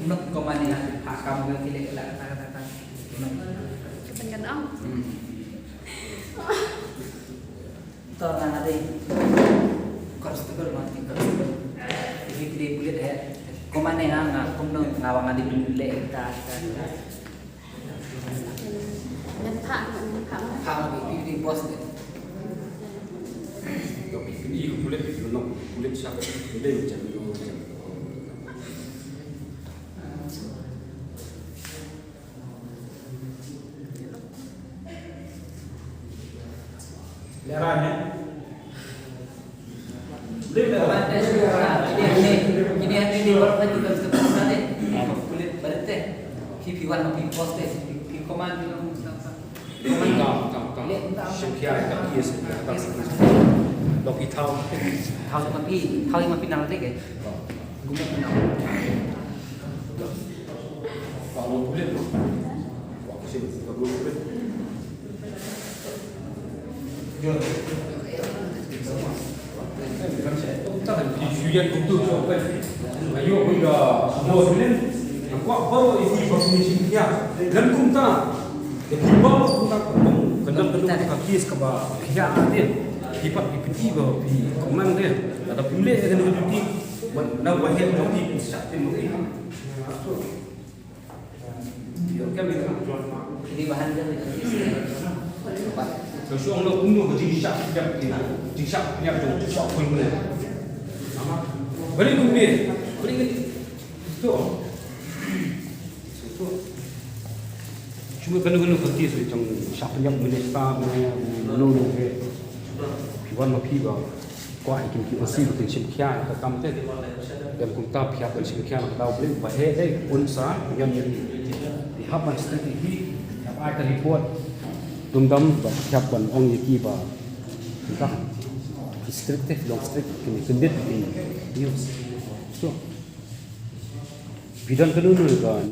Nuk komani lah hakam ke tidak lah kata-kata. Kepengen ang. Tor nang ada konstable mati konstable. Jadi kulit komani nang kumno ngawang adi le ta. Nhân thạng nhân thạng. Kalau di pos deh. Tapi ini kulit belum kulit siapa kulit macam tu. Leranya. Ini di luar lagi kan sebenarnya deh. Kulit barat deh. Piwan pos deh. Koman bilang Syariah tak iya sebenarnya. Loki tahu. Tahu yang mapi nang deh ke. Gumuk nang. Kalau kulit tu, waktu sini kalau kulit. Disyuyan untuk coba. Ayo kita semua sebenarnya. Aku baru isi vaksinasi dia. Dan kumta. Kibau kumta kum. Kendam kakis kaba. Kia dia. Hipat dipeti bahawa di komang dia. Ada pemilih yang duduk. Nak wahid mati syatin mati. Jadi bahan dia Terus orang nak bunuh jingsyak dia, jingsyak dia tu, jingsyak pun boleh. Beri kemudian, beri itu. Cuma kena kerti so macam siapa yang menista menolong ke. Piwan mapi ba, kuat ikin ki osi betul simkian atau kamtet. Dan kunta pihak dan simkian atau boleh bahaya unsa yang dihapan strategi yang ada report. Tungdam siapkan orang yang ba entah restrictive long strict kini kendit ini so bidan kedua kan